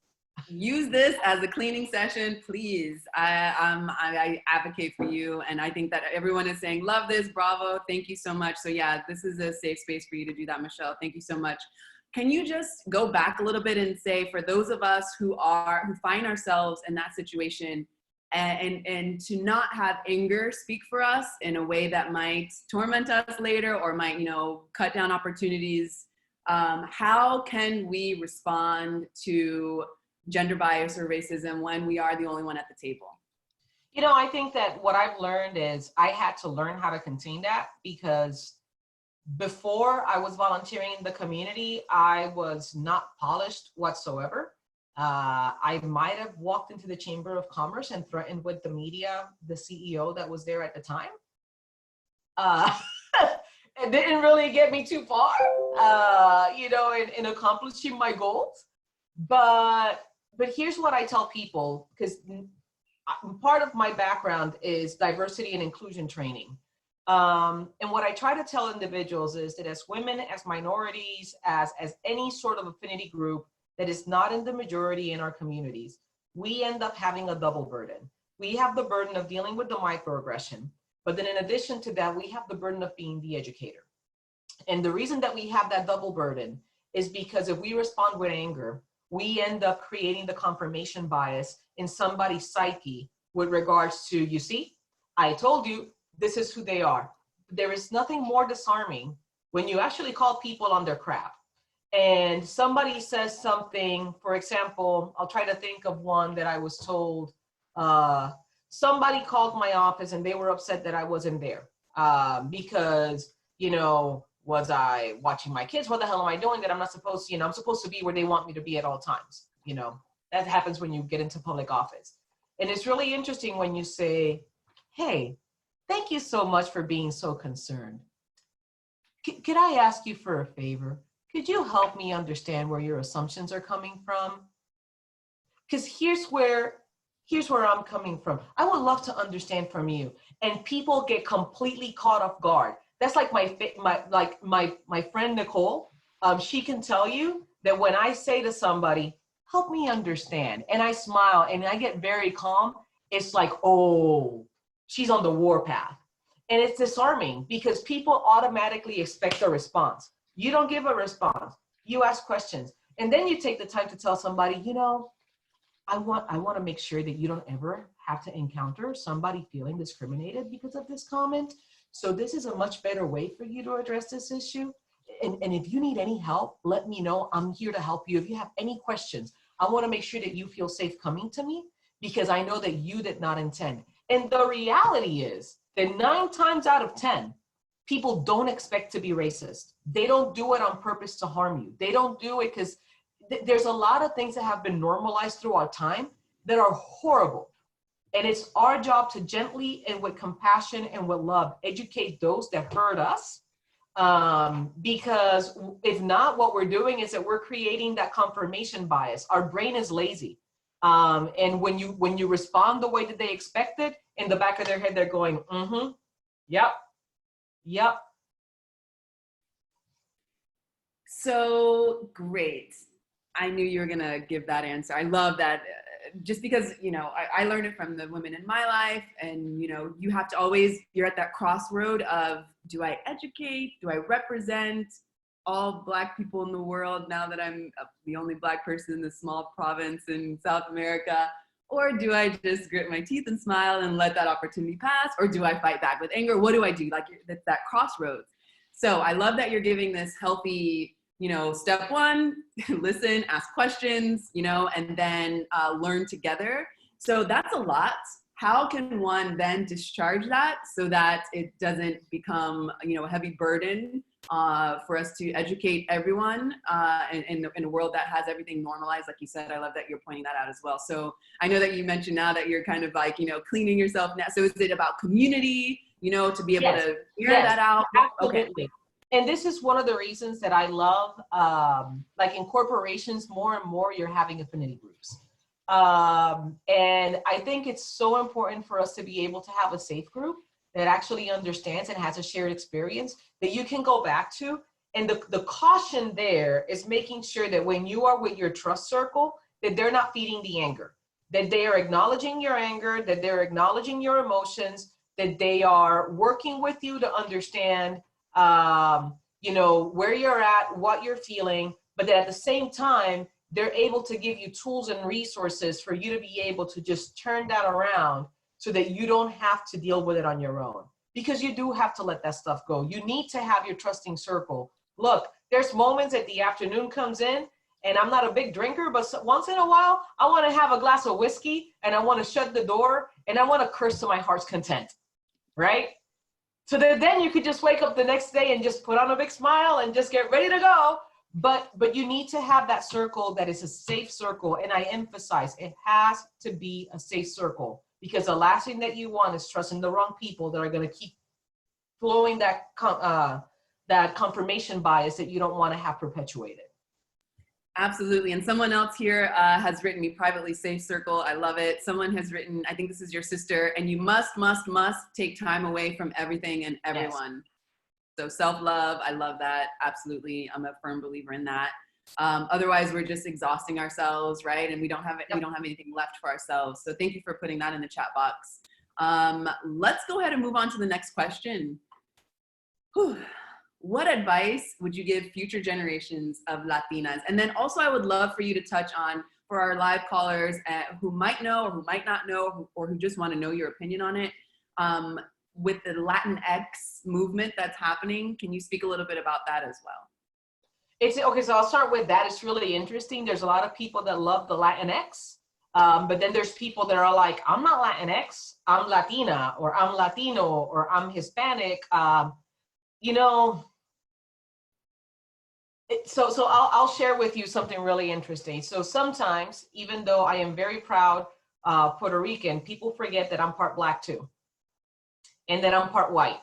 Use this as a cleaning session, please. I advocate for you, and I think that everyone is saying, love this, bravo, thank you so much. So yeah, this is a safe space for you to do that, Michelle. Thank you so much. Can you just go back a little bit and say, for those of us who find ourselves in that situation, and to not have anger speak for us in a way that might torment us later or might, you know, cut down opportunities, how can we respond to gender bias or racism when we are the only one at the table? You know, I think that what I've learned is I had to learn how to contain that, because before I was volunteering in the community, I was not polished whatsoever. I might have walked into the Chamber of Commerce and threatened with the media, the CEO that was there at the time. It didn't really get me too far, you know, in accomplishing my goals. But here's what I tell people, because part of my background is diversity and inclusion training. And what I try to tell individuals is that as women, as minorities, as any sort of affinity group that is not in the majority in our communities, we end up having a double burden. We have the burden of dealing with the microaggression, but then in addition to that, we have the burden of being the educator. And the reason that we have that double burden is because if we respond with anger, we end up creating the confirmation bias in somebody's psyche with regards to, you see, I told you, this is who they are. There is nothing more disarming when you actually call people on their crap. And somebody says something, for example, I'll try to think of one that I was told, somebody called my office and they were upset that I wasn't there because, you know, was I watching my kids? What the hell am I doing that I'm not supposed to, you know, I'm supposed to be where they want me to be at all times. You know, that happens when you get into public office. And it's really interesting when you say, hey, thank you so much for being so concerned. Could I ask you for a favor? Could you help me understand where your assumptions are coming from? Because here's where I'm coming from. I would love to understand from you. And people get completely caught off guard. That's like my friend Nicole. She can tell you that when I say to somebody, help me understand, and I smile and I get very calm, it's like, oh, she's on the warpath. And it's disarming because people automatically expect a response. You don't give a response. You ask questions. And then you take the time to tell somebody, you know, I want to make sure that you don't ever have to encounter somebody feeling discriminated because of this comment. So this is a much better way for you to address this issue. And if you need any help, let me know. I'm here to help you. If you have any questions, I want to make sure that you feel safe coming to me because I know that you did not intend. And the reality is that 9 times out of 10, people don't expect to be racist. They don't do it on purpose to harm you. They don't do it because there's a lot of things that have been normalized throughout time that are horrible. And it's our job to gently and with compassion and with love educate those that hurt us. Because if not, what we're doing is that we're creating that confirmation bias. Our brain is lazy. And when you respond the way that they expect it, in the back of their head, they're going, mm-hmm, yep. So great. I knew you were gonna give that answer. I love that. Just because, you know, I learned it from the women in my life, and, you know, you have to always, you're at that crossroad of, do I educate? Do I represent? all Black people in the world now that I'm the only Black person in this small province in South America? Or do I just grit my teeth and smile and let that opportunity pass? Or do I fight back with anger? What do I do? Like, it's that crossroads. So I love that you're giving this healthy, step one, listen, ask questions, and then learn together. So that's a lot. How can one then discharge that so that it doesn't become, a heavy burden for us to educate everyone in a world that has everything normalized? Like you said, I love that you're pointing that out as well. So I know that you mentioned now that you're kind of like, cleaning yourself now. So is it about community, to be able Yes. to hear that out? Absolutely. Okay. And this is one of the reasons that I love, like in corporations, more and more you're having affinity groups. And I think it's so important for us to be able to have a safe group that actually understands and has a shared experience that you can go back to. And the caution there is making sure that when you are with your trust circle, that they're not feeding the anger, that they are acknowledging your anger, that they're acknowledging your emotions, that they are working with you to understand where you're at, what you're feeling, but that at the same time, they're able to give you tools and resources for you to be able to just turn that around so that you don't have to deal with it on your own. Because you do have to let that stuff go. You need to have your trusting circle. Look, there's moments that the afternoon comes in, and I'm not a big drinker, but once in a while, I want to have a glass of whiskey, and I want to shut the door, and I want to curse to my heart's content, right? So that then you could just wake up the next day and just put on a big smile and just get ready to go. But you need to have that circle that is a safe circle. And I emphasize, it has to be a safe circle, because the last thing that you want is trusting the wrong people that are going to keep flowing that confirmation bias that you don't want to have perpetuated. Absolutely. And someone else here has written me privately, safe circle. I love it. Someone has written, I think this is your sister, and you must take time away from everything and everyone. Yes. So self-love, I love that. Absolutely. I'm a firm believer in that. Otherwise we're just exhausting ourselves, right? And we don't have anything left for ourselves. So thank you for putting that in the chat box. Let's go ahead and move on to the next question. Whew. What advice would you give future generations of Latinas? And then also I would love for you to touch on, for our live callers who might know or who might not know, or who just want to know your opinion on it, with the Latinx movement that's happening, can you speak a little bit about that as well? It's okay, so I'll start with that. It's really interesting. There's a lot of people that love the Latinx, but then there's people that are like, I'm not Latinx, I'm Latina, or I'm Latino, or I'm Hispanic. So I'll share with you something really interesting. So sometimes, even though I am very proud Puerto Rican, people forget that I'm part Black too, and that I'm part white.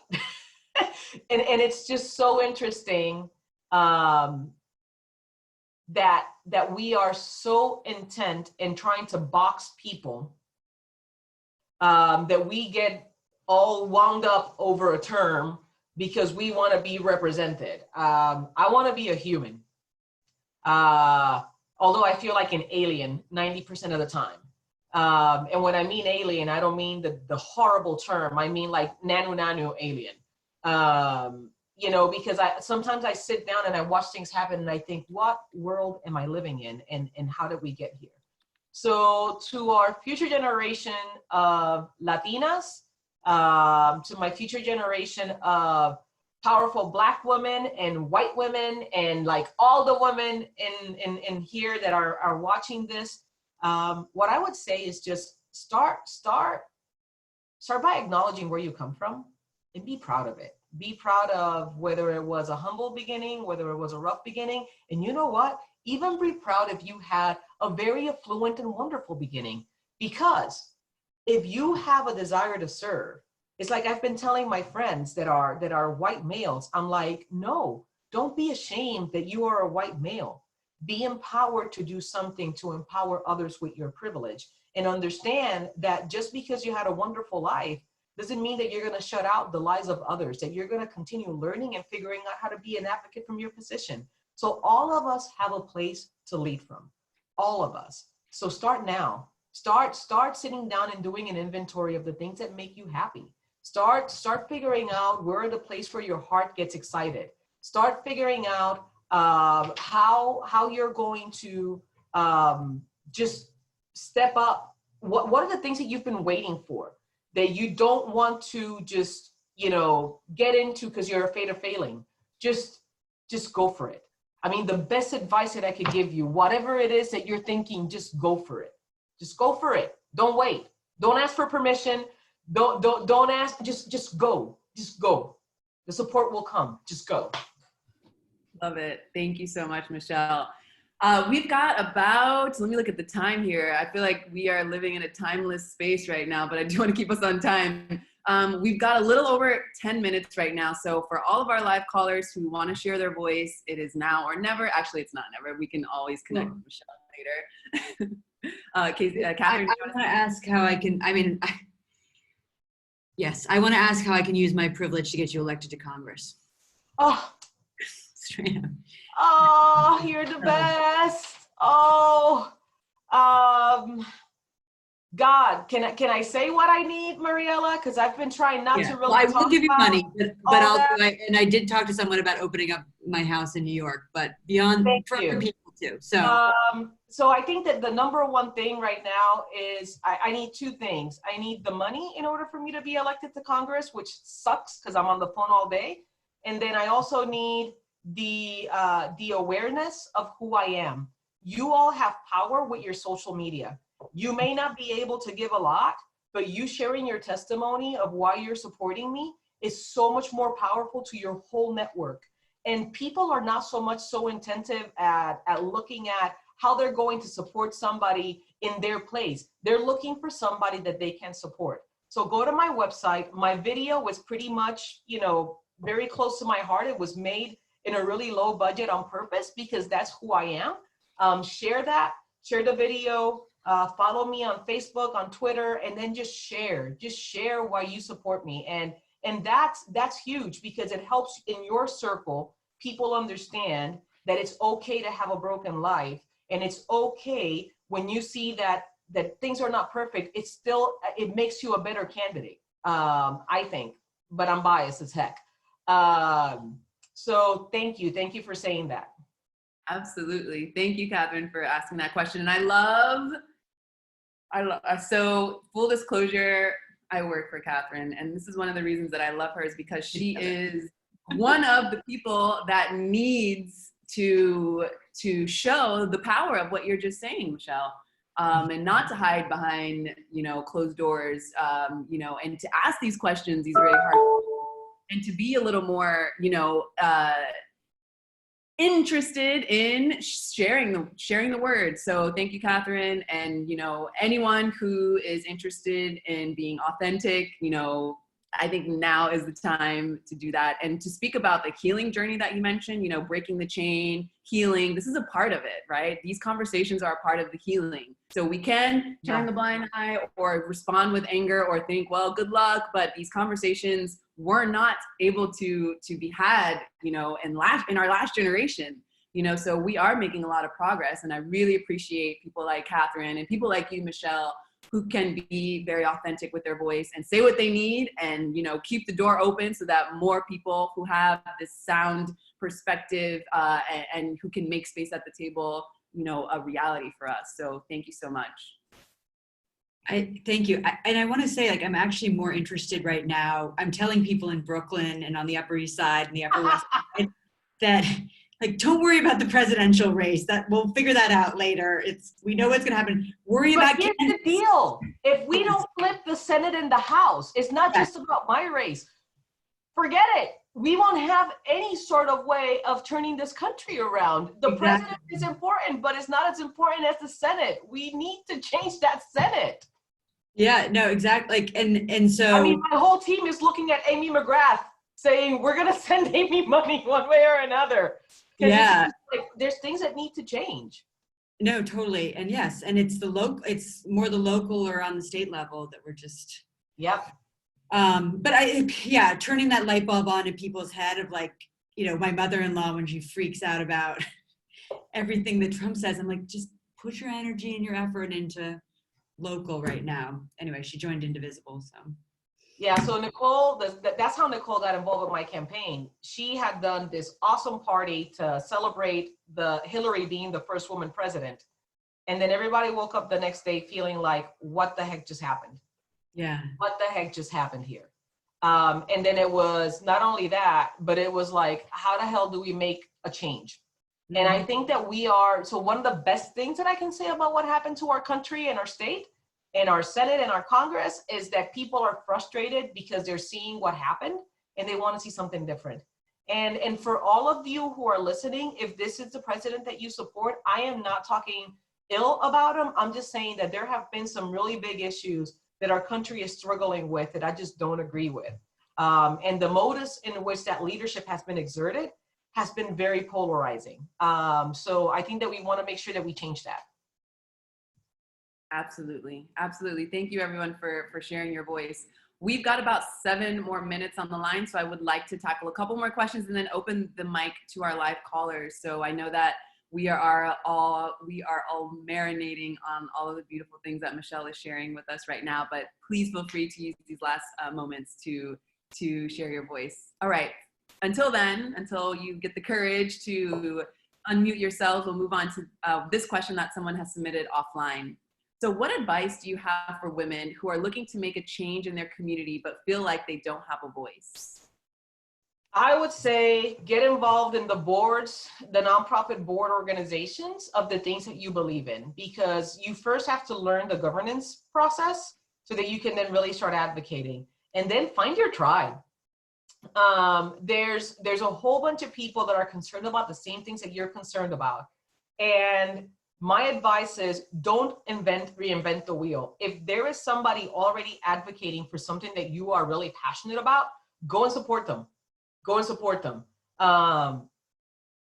and it's just so interesting that we are so intent in trying to box people that we get all wound up over a term because we want to be represented. I want to be a human, although I feel like an alien 90% of the time. And when I mean alien, I don't mean the horrible term. I mean like nanu alien. Because sometimes I sit down and I watch things happen and I think, what world am I living in, and how did we get here? So to our future generation of Latinas, to my future generation of powerful Black women and white women, and like all the women in here that are watching this, what I would say is just start by acknowledging where you come from and be proud of it. Be proud of whether it was a humble beginning, whether it was a rough beginning. And you know what? Even be proud if you had a very affluent and wonderful beginning. Because if you have a desire to serve, it's like I've been telling my friends that are white males, I'm like, no, don't be ashamed that you are a white male. Be empowered to do something to empower others with your privilege, and understand that just because you had a wonderful life doesn't mean that you're going to shut out the lives of others, that you're going to continue learning and figuring out how to be an advocate from your position. So all of us have a place to lead from, all of us. So start now. Start sitting down and doing an inventory of the things that make you happy. Start figuring out where the place where your heart gets excited. Start figuring out how you're going to just step up. What are the things that you've been waiting for that you don't want to just, get into because you're afraid of failing? Just go for it. I mean, the best advice that I could give you, whatever it is that you're thinking, just go for it. Just go for it. Don't wait. Don't ask for permission. Don't ask. Just go. Just go. The support will come. Just go. Love it. Thank you so much, Michelle. We've got about, let me look at the time here. I feel like we are living in a timeless space right now, but I do want to keep us on time. We've got a little over 10 minutes right now. So for all of our live callers who want to share their voice, it is now or never. Actually, it's not never. We can always connect with Michelle later. Catherine, I want to ask how I can, yes, I want to ask how I can use my privilege to get you elected to Congress. Oh, Straight up. oh, you're the best. Oh, God, can I say what I need, Mariela? Because I've been trying not to really. Well, I will give you money, but and I did talk to someone about opening up my house in New York, but beyond for other people too. So, so I think that the number one thing right now is I need two things. I need the money in order for me to be elected to Congress, which sucks because I'm on the phone all day, and then I also need the awareness of who I am. You all have power with your social media. You may not be able to give a lot, but you sharing your testimony of why you're supporting me is so much more powerful to your whole network. And people are not so attentive at looking at how they're going to support somebody in their place. They're looking for somebody that they can support. So go to my website. My video was pretty much, very close to my heart. It was made in a really low budget on purpose because that's who I am. Share the video. Follow me on Facebook, on Twitter, and then just share why you support me. And that's huge because it helps in your circle, people understand that it's okay to have a broken life. And it's okay when you see that things are not perfect, it makes you a better candidate, I think, but I'm biased as heck. So thank you for saying that. absolutely. Thank you, Catherine, for asking that question. And I love, so full disclosure, I work for Catherine, and this is one of the reasons that I love her is because she is one of the people that needs to show the power of what you're just saying, Michelle, and not to hide behind, closed doors, and to ask these questions, these really hard, and to be a little more, interested in sharing the word. So thank you, Catherine. And, anyone who is interested in being authentic, I think now is the time to do that and to speak about the healing journey that you mentioned, breaking the chain, healing. This is a part of it, right? These conversations are a part of the healing. So we can turn the blind eye or respond with anger or think, well, good luck. But these conversations were not able to be had, in our last generation, so we are making a lot of progress. And I really appreciate people like Catherine and people like you, Michelle, who can be very authentic with their voice and say what they need and, keep the door open so that more people who have this sound perspective and who can make space at the table, a reality for us. So thank you so much. Thank you. And I want to say, I'm actually more interested right now. I'm telling people in Brooklyn and on the Upper East Side and the Upper West Side that, don't worry about the presidential race. That we'll figure that out later. We know what's going to happen. But here's the deal. If we don't flip the Senate and the House, it's not just about my race. Forget it. We won't have any sort of way of turning this country around. The president is important, but it's not as important as the Senate. We need to change that Senate. Yeah, no, exactly. And so my whole team is looking at Amy McGrath saying we're gonna send Amy money one way or another. Yeah, there's things that need to change. No, totally. And yes, and it's more the local or on the state level that we're just. Yep. But turning that light bulb on in people's head of my mother-in-law when she freaks out about everything that Trump says, I'm like, just put your energy and your effort into local right now. Anyway, she joined Indivisible, so. Yeah, so Nicole, that's how Nicole got involved with my campaign. She had done this awesome party to celebrate the Hillary being the first woman president. And then everybody woke up the next day feeling like, what the heck just happened? Yeah. What the heck just happened here? And then it was not only that, but it was like, how the hell do we make a change? And I think that so one of the best things that I can say about what happened to our country and our state and our Senate and our Congress is that people are frustrated because they're seeing what happened and they want to see something different. And for all of you who are listening, if this is the president that you support, I am not talking ill about him. I'm just saying that there have been some really big issues that our country is struggling with that I just don't agree with. And the modus in which that leadership has been exerted has been very polarizing. So I think that we want to make sure that we change that. Absolutely. Absolutely. Thank you everyone for sharing your voice. We've got about 7 more minutes on the line, so I would like to tackle a couple more questions and then open the mic to our live callers. So I know that we are all marinating on all of the beautiful things that Michelle is sharing with us right now, but please feel free to use these last moments to share your voice. All right. Until then, until you get the courage to unmute yourselves, we'll move on to this question that someone has submitted offline. So what advice do you have for women who are looking to make a change in their community but feel like they don't have a voice? I would say get involved in the boards, the nonprofit board organizations of the things that you believe in, because you first have to learn the governance process so that you can then really start advocating, and then find your tribe. There's a whole bunch of people that are concerned about the same things that you're concerned about. And my advice is don't reinvent the wheel. If there is somebody already advocating for something that you are really passionate about, go and support them. Go and support them.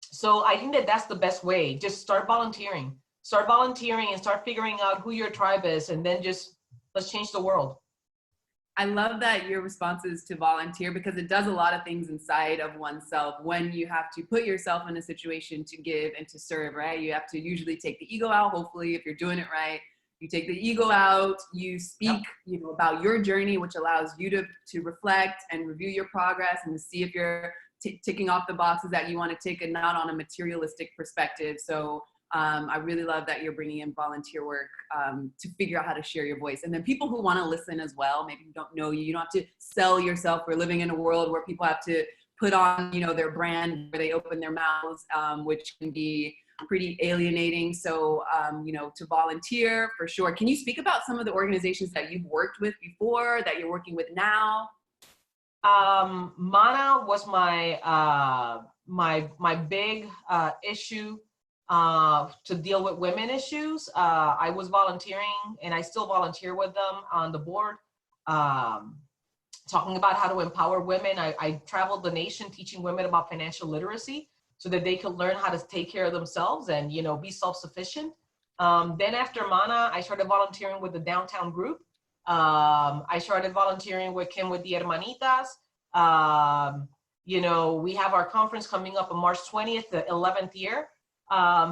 So I think that that's the best way. Just start volunteering. Start volunteering and start figuring out who your tribe is, and then just let's change the world. I love that your response is to volunteer, because it does a lot of things inside of oneself when you have to put yourself in a situation to give and to serve, right? You have to usually take the ego out. Hopefully, if you're doing it right, you take the ego out, you speak, about your journey, which allows you to reflect and review your progress and to see if you're ticking off the boxes that you want to tick, and not on a materialistic perspective. So I really love that you're bringing in volunteer work to figure out how to share your voice. And then people who want to listen as well, maybe who don't know you, you don't have to sell yourself. We're living in a world where people have to put on, their brand, where they open their mouths, which can be pretty alienating. So, to volunteer for sure. Can you speak about some of the organizations that you've worked with before, that you're working with now? MANA was my big issue to deal with women issues. I was volunteering, and I still volunteer with them on the board, talking about how to empower women. I traveled the nation teaching women about financial literacy so that they could learn how to take care of themselves and, be self-sufficient. Then after MANA, I started volunteering with the downtown group. I started volunteering with Kim with the Hermanitas. We have our conference coming up on March 20th, the 11th year.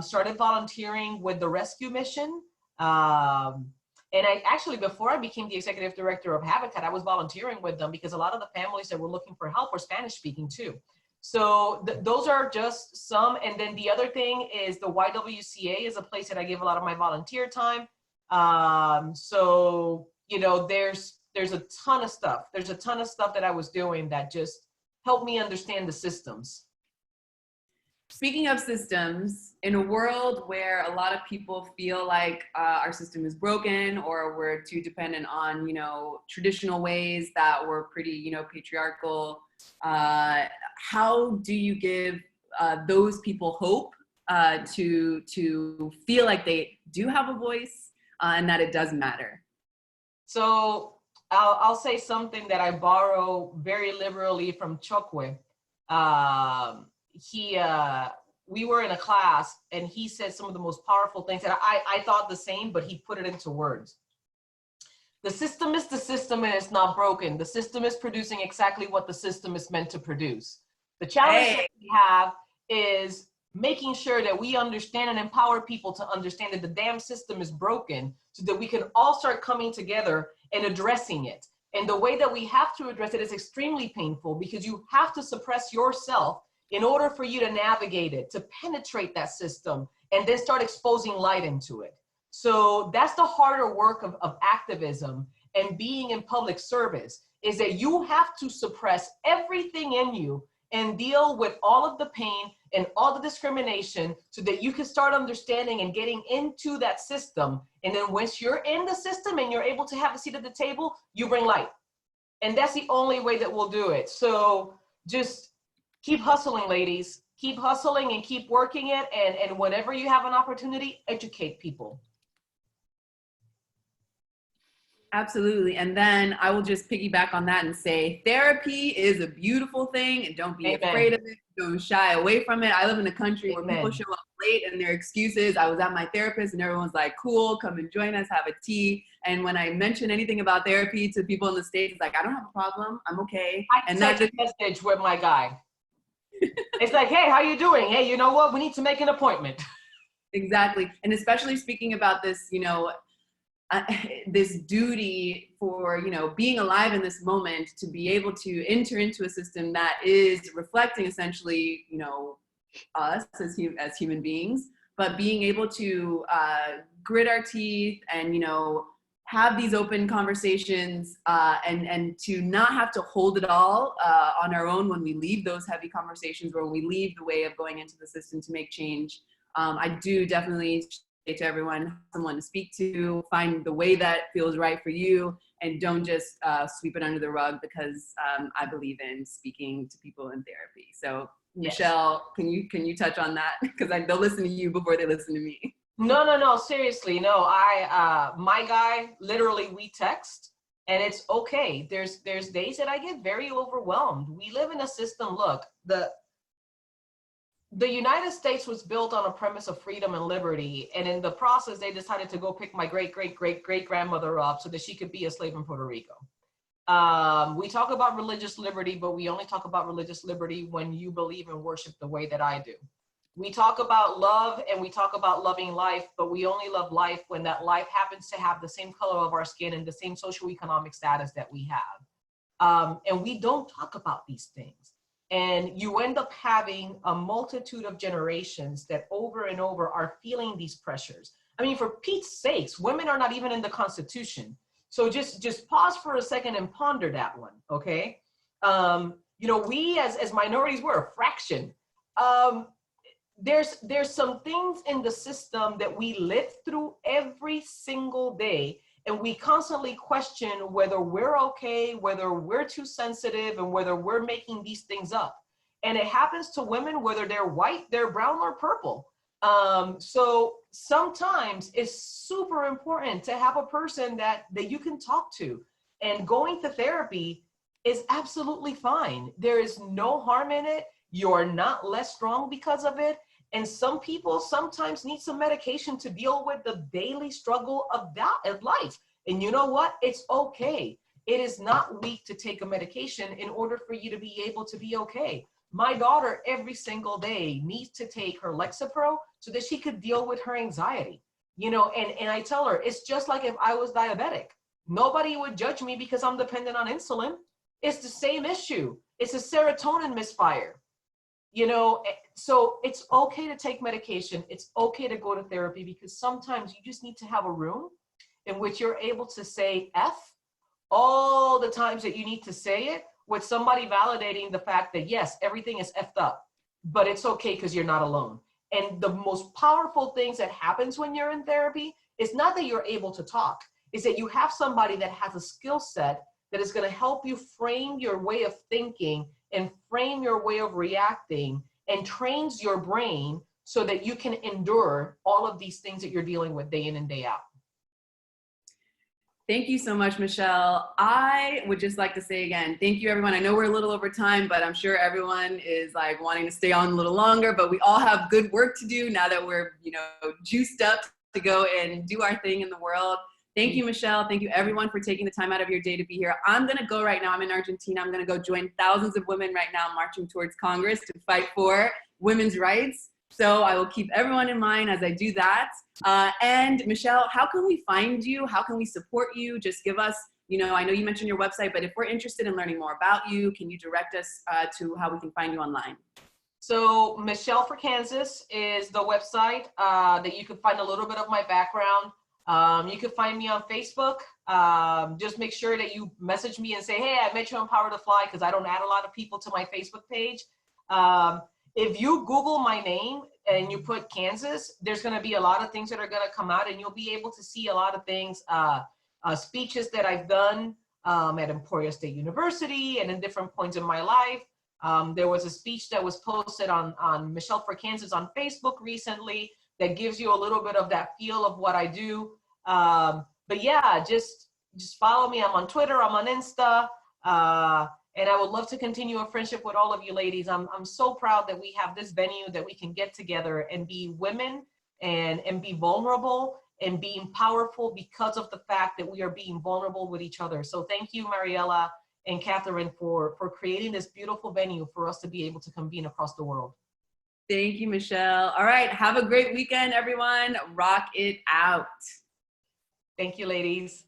Started volunteering with the rescue mission. And I actually, before I became the executive director of Habitat, I was volunteering with them because a lot of the families that were looking for help were Spanish speaking too. So those are just some. And then the other thing is the YWCA is a place that I give a lot of my volunteer time. There's a ton of stuff. There's a ton of stuff that I was doing that just helped me understand the systems. Speaking of systems, in a world where a lot of people feel like our system is broken, or we're too dependent on, traditional ways that were pretty, patriarchal, how do you give those people hope to feel like they do have a voice and that it does matter? So I'll say something that I borrow very liberally from Chokwe. We were in a class and he said some of the most powerful things that I thought the same, but he put it into words. The system is the system and it's not broken. The system is producing exactly what the system is meant to produce. The challenge that we have is making sure that we understand and empower people to understand that the damn system is broken so that we can all start coming together and addressing it. And the way that we have to address it is extremely painful because you have to suppress yourself in order for you to navigate it, to penetrate that system, and then start exposing light into it. So that's the harder work of activism and being in public service, is that you have to suppress everything in you and deal with all of the pain and all the discrimination so that you can start understanding and getting into that system. And then once you're in the system and you're able to have a seat at the table, you bring light. And that's the only way that we'll do it. So just keep hustling, ladies. Keep hustling and keep working it. And whenever you have an opportunity, educate people. Absolutely. And then I will just piggyback on that and say, therapy is a beautiful thing, and don't be Amen. afraid of it. Don't shy away from it. I live in a country where Amen. people show up late and their excuses. I was at my therapist and everyone's like, cool, come and join us, have a tea. And when I mention anything about therapy to people in the States, it's like, I don't have a problem. I'm okay. I text a message with my guy. It's like, hey, how you doing? Hey, you know what? We need to make an appointment. Exactly. And especially speaking about this, this duty for, being alive in this moment, to be able to enter into a system that is reflecting essentially, us as human beings, but being able to grit our teeth and, have these open conversations and to not have to hold it all on our own when we leave those heavy conversations, or when we leave the way of going into the system to make change. I do definitely say to everyone, someone to speak to, find the way that feels right for you, and don't just sweep it under the rug, because I believe in speaking to people in therapy. So Yes. Michelle, can you touch on that? Because they'll listen to you before they listen to me. No, seriously, no. My guy, literally, we text, and it's okay. There's days that I get very overwhelmed. We live in a system. Look, the United States was built on a premise of freedom and liberty, and in the process, they decided to go pick my great-great-great-great-grandmother up so that she could be a slave in Puerto Rico. We talk about religious liberty, but we only talk about religious liberty when you believe and worship the way that I do. We talk about love and we talk about loving life, but we only love life when that life happens to have the same color of our skin and the same socioeconomic status that we have. And we don't talk about these things. And you end up having a multitude of generations that over and over are feeling these pressures. I mean, for Pete's sakes, women are not even in the Constitution. So just pause for a second and ponder that one, okay? We as minorities, we're a fraction. There's some things in the system that we live through every single day, and we constantly question whether we're okay, whether we're too sensitive, and whether we're making these things up. And it happens to women, whether they're white, they're brown, or purple. So sometimes it's super important to have a person that you can talk to, and going to therapy is absolutely fine. There is no harm in it. You're not less strong because of it. And some people sometimes need some medication to deal with the daily struggle of life. And you know what? It's okay. It is not weak to take a medication in order for you to be able to be okay. My daughter every single day needs to take her Lexapro so that she could deal with her anxiety. And I tell her, it's just like if I was diabetic. Nobody would judge me because I'm dependent on insulin. It's the same issue. It's a serotonin misfire. So it's okay to take medication. It's okay to go to therapy, because sometimes you just need to have a room in which you're able to say F all the times that you need to say it, with somebody validating the fact that, yes, everything is effed up, but it's okay because you're not alone. And the most powerful things that happens when you're in therapy is not that you're able to talk, is that you have somebody that has a skill set that is going to help you frame your way of thinking and frame your way of reacting, and trains your brain so that you can endure all of these things that you're dealing with day in and day out. Thank you so much, Michelle. I would just like to say again, thank you, everyone. I know we're a little over time, but I'm sure everyone is like wanting to stay on a little longer, but we all have good work to do now that we're, juiced up to go and do our thing in the world. Thank you, Michelle. Thank you, everyone, for taking the time out of your day to be here. I'm going to go right now. I'm in Argentina. I'm going to go join thousands of women right now marching towards Congress to fight for women's rights. So I will keep everyone in mind as I do that. And Michelle, how can we find you? How can we support you? Just give us I know you mentioned your website, but if we're interested in learning more about you, can you direct us to how we can find you online? So Michelle for Kansas is the website that you can find a little bit of my background. You can find me on Facebook. Just make sure that you message me and say, hey, I met you on Power to Fly, because I don't add a lot of people to my Facebook page. If you Google my name and you put Kansas, there's going to be a lot of things that are going to come out, and you'll be able to see a lot of things, speeches that I've done at Emporia State University and in different points in my life. There was a speech that was posted on Michelle for Kansas on Facebook recently that gives you a little bit of that feel of what I do. But yeah, just follow me. I'm on Twitter, I'm on Insta, and I would love to continue a friendship with all of you ladies. I'm so proud that we have this venue that we can get together and be women and be vulnerable and being powerful because of the fact that we are being vulnerable with each other. So thank you, Mariela and Catherine, for creating this beautiful venue for us to be able to convene across the world. Thank you, Michelle. All right, have a great weekend, everyone. Rock it out. Thank you, ladies.